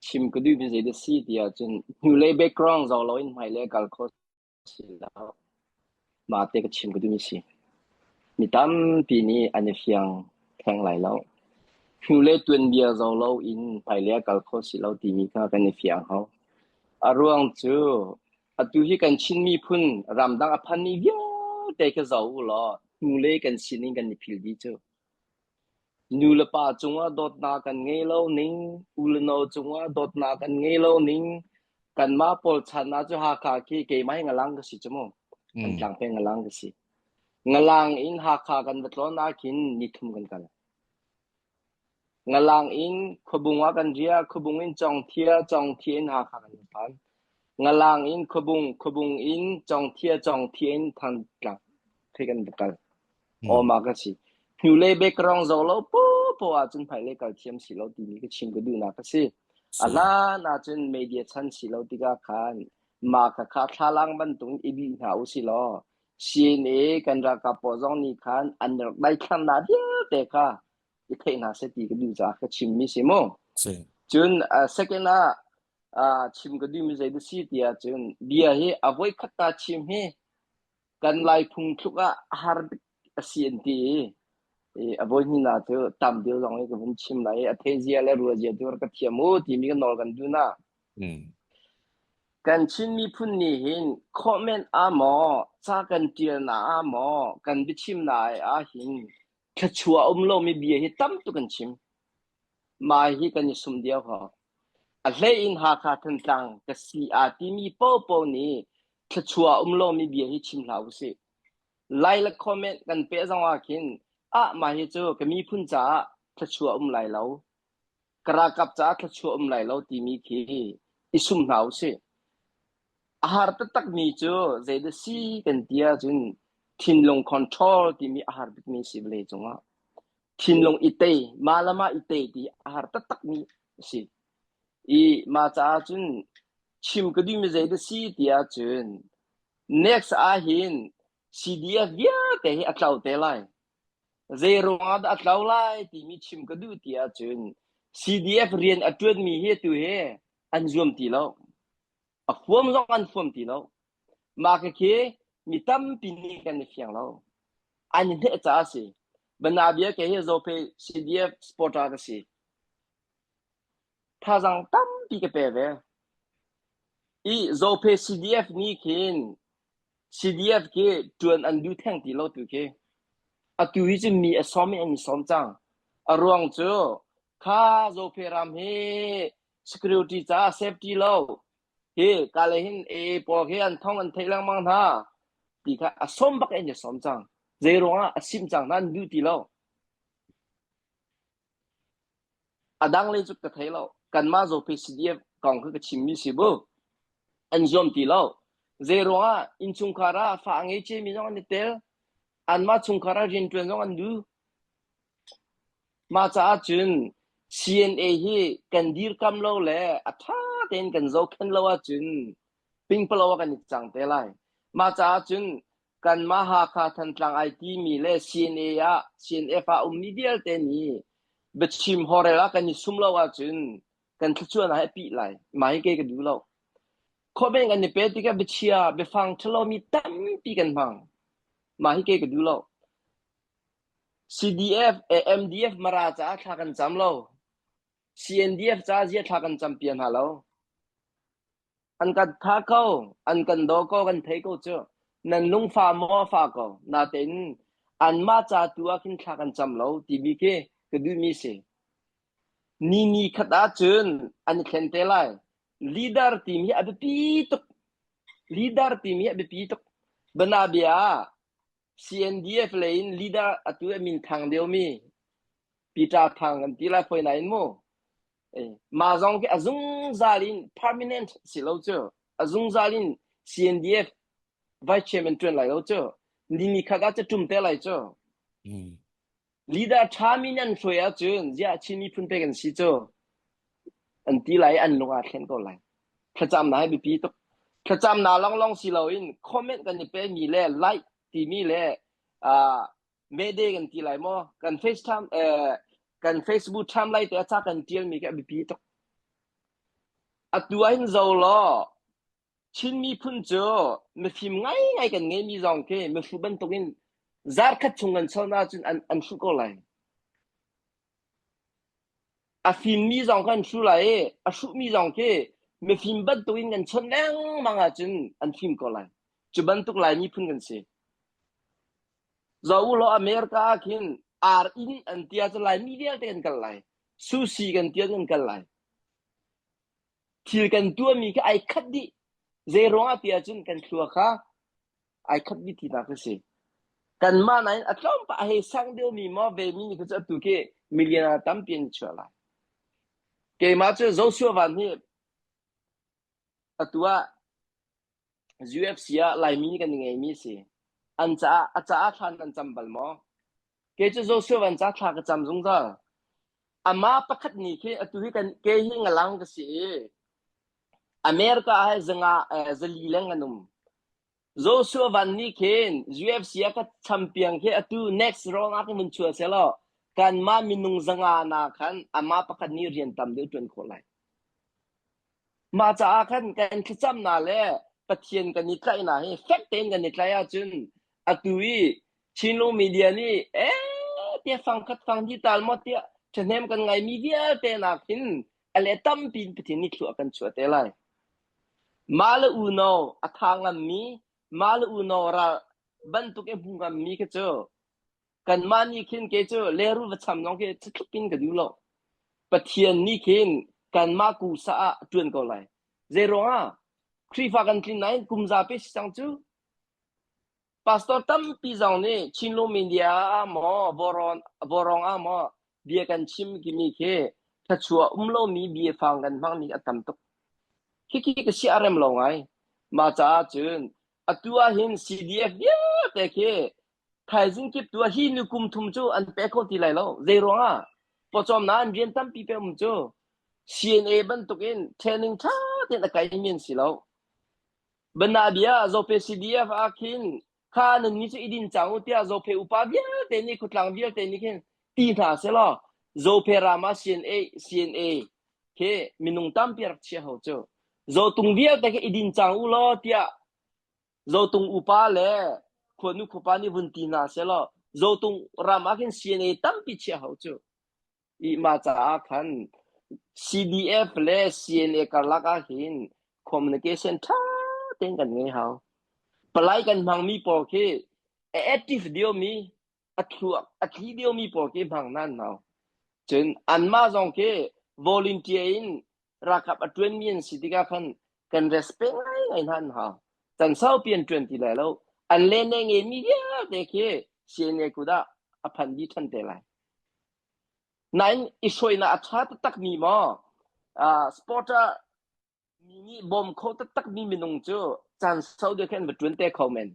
chim ko du bin de si dia chen nu le background zo lo in mai le kal ko si la ma te ko chim ko du mi si mi tam pi ni an fiang khang lai lo nu le tuen bia zo lo in mai le kal ko si lo ti mi ka kan fiang ho arwang chu atu hi kan chin mi phun ram dang a phan ni via te ka zo lo nu le kan sin in kan ni phil di chu nu le pa chunga dot na kan ngei lo ning ul no chunga dot na kan ngei lo ning kan ma pol chan na chu ha kha ki ke mai ngalang ka si chmo kan tlang pe ngalang ka si ngalang in ha kha kan betlo na kin ni thum kan kal ngalang in khobung wa kan ria khobung in chong thien ha kha kan pan ngalang in khobung in chong thien than tlang pe kan bekal o ma ka si nu le background zo lo po a chun phai le kal thiam si lo ti ni ka chim ko du na ka si ala na chun media chan si lo ti ga khan ma ka kha thalang ban tung ibi ha u si lo cna kan ra ka po zong ni khan an dai khan na dia te ka i the na se ti ka du za ka chim mi si mo chun second na chim ko du mi zai du si ti a chun bia he avoid khata chim he kan lai phung thuka har cnt avoid ni na to tam dio long ko bun chim lai athesia le ruja dur ka thiamu ti mi ka nol kan du na kan chin mi phun ni hin comment a mo cha kan tir na a mo kan bi chim na a hin khachua lo mi bi hi tam tu kan chim mai hi kan sum dia ho a le in ha kha than tang ka si a ti mi po ni khachua lo mi bi hi chim lau se lai la comment kan pe zang wa kin ma hi chu ka mi phun cha khachua lai lo kra kap cha khachua lai lo ti mi ki isum lau se ahar tak mi chu zeda si kan tia chun thinlong control ti mi ahar bit mi si ble chunga thinlong ite malama ite ti ahar tak mi si I ma cha chun chim ka di mi zeda si tia chun next a hin cdf ya te hi atlau te lai zero ad atlau lai ti mi chim ka du tia chun cdf rian atun mi he tu he an zoom ti lo a form zong an form ti lo ma ka ke mi tam pi ni kan fiang lo an he cha si bana bia ke he zo pe cdf sporta ka si tha zang tam pi ke pe ve I zo pe cdf ni kin cdf ke tuan an du thang ti lo tu ke a tu hi ji mi asom an som chang a ruang chu kha zo pe ram he security cha safety lo he ka le hin e po ke an thong an thailang mang tha ti kha asom bak en som chang zero a asim chang nan du ti lo adang le chu ka thai lo kan ma zo pe cdf kong ka chim mi si bo an zom ti lo zero a in chung khara fa nge che mi jong ni tel an ma chung khara rin twen jong an du ma cha chun cna hi kan dir kam lo le atha ten kan zo khan lo a chun ping plo kan chang te lai ma cha chun kan ma ha kha than tlang it mi le cna ya cnf a media te ni bechim horela kan ni sum lo a chun kan thu na happy lai mai ke ka du lo ko ben kan ni pe ti ka bechia be fang thlo mi tam pi kan phang mai ke ka du lo cdf amdf mara cha tha kan cham lo cndf cha je tha kan champion ha lo an kan tha ko an kan do ko kan thei ko chu nan lung fa mo fa ko na ten an ma cha tu a kin tha kan cham lo ti bi ke ka du mi se ni khata chun an khen te lai leader team hi ab pi tok leader team hi ab pi tok bana bia cndf lein leader atu min thang deu mi pita thang an ti la phoi nai mo ma zong ke azung zalin permanent silo chu azung zalin cndf vice chairman tren lai lo chu ni khata cha tum te lai chu leader thaminan thoya chun ja chini phun pe kan si chu an ti lai an lunga khen ko lai khacham na bi pi tok khacham na long si lo in comment kan ni pe mi le like ti mi le me de kan ti lai mo kan facetime กัน Facebook ทำไรแต่จากกันเตียงมีกับบีตกตัวหินเจ้าล้อชินมีพุ่นเจอไม่ฟิมไงกันไงมีจองเคไม่ฟุบันตกินซาร์คัดชงกันชนะจนอันฟุกอะไรฟิมมีจองกันชุไลชุมีจองเคไม่ฟิมบันตกินกันชนะมังอาจนอันฟิมก็ไรจุบันตุกไลมีพุ่นกันสิเจ้าล้ออเมริกาคินอินอันเตียจะไลมีเดียกันไลซูซีกันเตียกันไลที่กันตัวมีก็ไอคัดดิเซโรงอาเตียจนกันครัวค่ะไอคัดดิที่นักสิกันมาไหนอัตลอมปะให้สังเดียวมีมอเบมีนี่ก็จะตุเกมิลลินาตัมเปียนชัวไลเกมาจะโจชัววันนี้ตัว UFC ไลมีกันยังไงมีสิอันจะทันอันจำบัลมอเกจะโจชัววันจะทักจำจงจ้าอามาปะคัดนี่เคตัวกันเกหิงลังก็สิอเมริกาให้จะลีเลงกันนุ่มโจชัววันนี้เคน UFC ก็แชมเปี้ยนเคตัว next round ก็มันชัวเสร็จแล้วกันมามินุงจังนาคันอามาปะคัดนี่เรียนตามเดือดจนโคไลมาจากคันกันขจำนาเลปะเทียนกันนี่ใครนะให้แฟกเต็นกันนี่ใครอาจุนตุยชินโลมีเดียนี่เตียฟังคัดฟังที่ตาลมอเตียจะเนมกันไงมีเดียเตนักหินอะไรตั้มปินปะเทียนนี่ชัวกันชัวเตไลมาลอูโนอัทางมีมาลอูโนราบันตุกเอบุงกัมมีก็เจอกันมานี่คินเกเจอเลรูวัชมน้องเกจะคลิปปินกันดูโลปะเทียนนี่คินกันมากูสะจวนก็ไลเซโรงครีฟากันคลินไหนกุมซาเปสังจูปาสตอร์ตัมปีจังนี่ชินโลมิเดียมอวอรองมอเบียกันชิมกิมีเคถ้าชัวโลมีเบียฟังกันฟังนี่ตัมตกคิก็เสียอารมณ์ลงไงมาจากจนตัวหิน CDF เยอะแต่เคไทยจิงกิบตัวหินกุมทุมจูอันเปโคตีไลแล้วเซโรงพอจอมนั้นเรียนตัมปีเปมุจู CNA บันตุกินเทรนนิ่งท่าเต็นตะไกมีนสิแล้วบรรดาเบียโจเป CDF อาคินข้านึงนี่จะอิดินจังอุตยาโจเปอุปาเบียเตนี่คุดลังเบียเตนี่คินตีท่าเสละโจเปรามา CNA เคมินุงตัมปีรักเชียเขาเจ้าโจตุงเบียแต่ก็อิดินจังอุลอเตียโจตุงอุปาเลคนนุคุปานี่วุนตีนาเสละโจตุงรามาคิน CNA ตัมปีเชียเขาเจ้าอีมาจากคันCDF และ CNA กันลักหิน communication ท่าเต็งกันไงเฮาปลายกันพังมีปอเค active เดียวมีอัตลีเดียวมีปอเคพังนั่นเฮาจนอันมาจงเค volunteer อินรักอัตวนมีนสิติกาคันกัน respect ไงนั่นเฮาจันเศร้าเปลี่ยน20แล้วอันเล่นเองมีเดียแต่เค CNA กูดาอภันดีทันเตไลนั่นอิช่วยนะอัตราตักมีมอสปอร์ตมีบอมเขาตักมีมินงเจอจันเศร้าเดียวกันแบบจวนเตะเขาเมน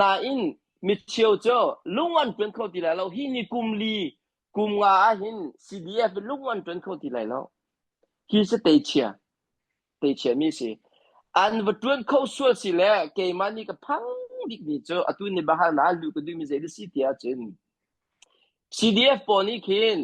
นั่นมิเชียวเจอลุงวันจวนเขาทีไรแล้วหินกุมลีกุมงาหิน CDF ลุงวันจวนเขาทีไรแล้วฮิสเตเชียมีสิอันแบบจวนเขาสวดสิแหละเกมันนี่ก็พังดิกนี่เจออัตุนในบ้านนั้นลูกก็ดูมีเจดีสิเตียจน CDF ปอนี่คิน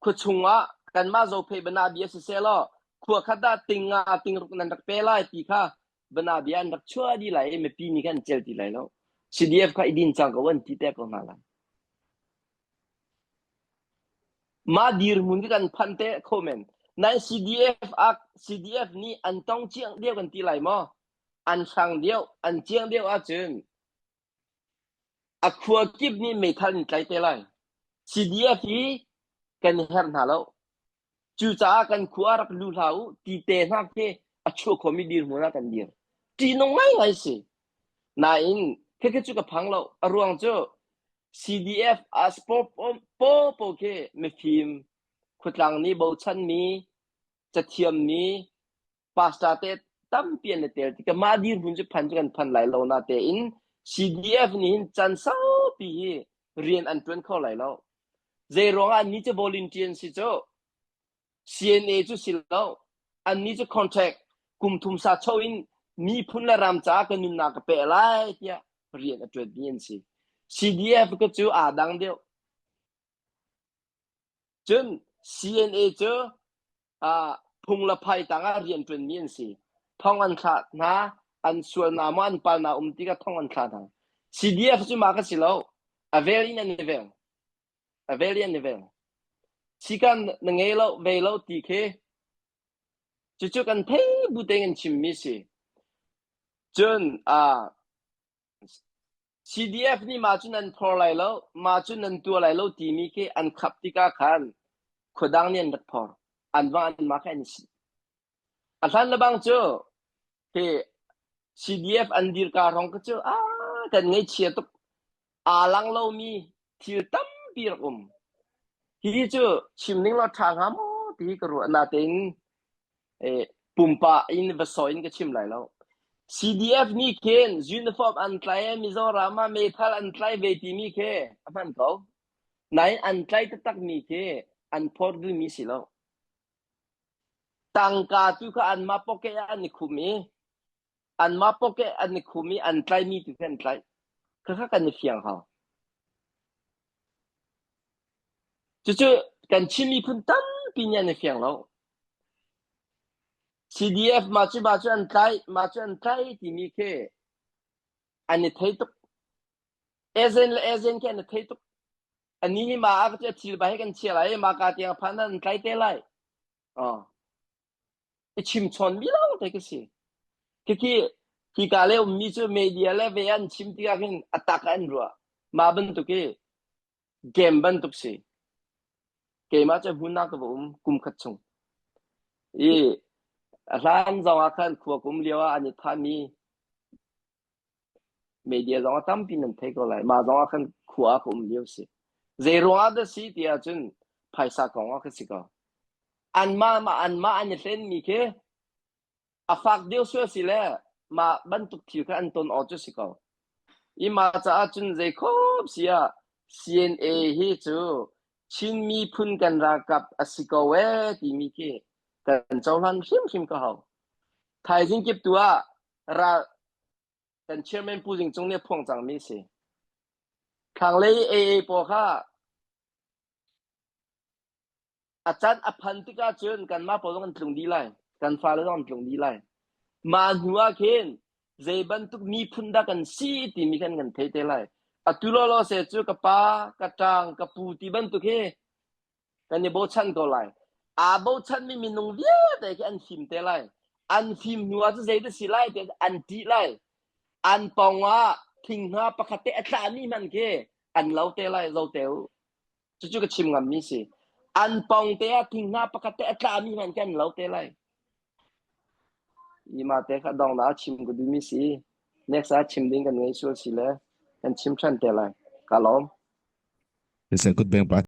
คุชงะกันมาโจเพบนาเบียสิเซลอขัวขัดติงรุกนันรักเปล่าตีค่ะบนาเบียนรักชัวดีไหลไม่ปีนี้กันเจลดีไหลแล้ว CDF ค่ะอิดินจังก็วันที่เตะก็มาละมาดีร์มุนกันพันเตะคอมเมนต์ใน CDF นี่อันต้องเจียงเดียวกันที่ไหลมั้งอันช่างเดียวอันเจียงเดียวอาจารย์ขัวกิบนี่ไม่ทันใจเตะไหล CDF นี่กันเห็นหาแล้วจูจ้ากันขัวรักลูลาวตีเตะนักเตะชัวคอมิดีร์มุนกันดีร์ตีน้องไม่สินั่นแค่จุกพังแล้วรวงเจ้า CDF สปอร์ตโอเคไม่ฟิล์มขุดหลังนี้บ่ชันมีจะเทียมมีปาสตาเตตั้มเปลี่ยนเตะที่ก็มาดีร์มุนจะพันกันพันไหลแล้วนะเตะอิน CDF นี่จันเศร้าปีเรียนอันเป็นเข้าไหลแล้วเจรองอันนี้จะบริเวณที่สิเจ้า CNA จุสิแล้วอันนี้จะคอนแทคกุมทุมซาโชอินมีพุ่นละรำจากกันนุนนักเปล่าเทียเรียนอันเป็นสิ CDF ก็จูดังเดียว จน CNA เจอพุงละภัยต่างเรียนเป็นเมียนสิท่องอันขาดนะอันส่วนนามันปานาติกะท่องอันขาด CDF จุมาก็สิแล้วa very level a very level สิกันนงเอแล้วเวแล้วตีเคจุกันเทบุเตงชิมมิสิจนCDF นี่มาจุนันพอไลแล้วมาจุนันตัวไลแล้วตีมีเคอันขับติกาคันขดังเนี่ยนัดพออันว่าอันมาแค่นี้อันนั้นละบางเจ้าเฮ CDF อันดีร์การองก็เจ้ากันไงเชียตุกลังเรามีที่ตั้มปีรกุมที่เจ้าชิมนิ่งเราทางหามที่กรู้นาเต็งปุ่มปะอินเวสต์อินก็ชิมไหลแล้ว CDF นี่เคนยูนิฟอร์มอันไกลมิโซรามาเมทัลอันไกลเวทีมีเคอันเขาไหนอันไกลตักมีเคอันพอดูมีสิแล้วตังกาตุกอันมาปอกเกอันนิคุมีอันมาปอกเกอันนิคุมีอันไกลมีตุกันไกลคือเขากันเฟียงเขาจู่ๆกันชิมีพุ่นตั้มปีนี้ในเฟียงแล้ว CDF มาจุอันไกลที่มีเคอันนี้เทตุกเอเซนแค่นี้เทตุกอันนี้มาอาจจะทีไปให้กันเชียร์อะไรมากาเตียงพันนั้นไกลเตลัยชิมชนมีแล้วแต่ก็สิที่กาเลมีจุเมเดียเลเวียนชิมที่กันอัตตากันรัวมาบันตุกเกมบันตุกสิเกมอาจจะหุ่นนักบุมกุมขัดชงร้านจงอาคันขัวกุมเลียวอันนี้ท่ามีเมเดียจงอาตั้มปีนั้นเทก็เลยมาจงอาคันขัวกุมเลียวสิเจรัวเดสิที่อาจุนไพศาลของอาคันสิกาอันมาอันนี้เล่นมีเคฝากเดียวช่วยสิแลมาบรรทุกที่อันต้นออกจุสิกามาจะอาจุนเจคบเสีย CNA ฮิจูชินมีพุ่นกันรักับสิกาเวที่มีเคกันเจ้าหลันชิมก็เขาไทยจริงเก็บตัวกันเชื่อมันผู้จริงจงเนี่ยพงจังมีสิทางเลยปอค่ะอาจารย์อภันติกาเชิญกันมาพอต้องกันตรงดีไลกันฟ้าแล้วต้องตรงดีไลมาหัวเคนเจบันทุกมีพุ่นดักันซีที่มีกันเทไลตุลอเสจูกับปากระจังกับปูที่บันทุกเฮกันเนี่ยโบชันก็ไลโบชันไม่มีนงเวียแต่อันฟิมเตไลอันฟิมนัวจะเจดสิไลแต่อันตีไลอันปองว่าทิ้งหาปะคเตอัตรานี่มันเคอันเราเตไลเราเตวจู่ๆก็ชิมงามมีสิอันปองเตะทิ้งหาปะคเตอัตรานี่มันกันเราเตไลมาเตะก็ดองนาชิมก็ดูมีสิเน็กซ์ชิมดิ้งกันไงชัวร์สิเลยกันชิมชันเตไลกะลอม It's a good bang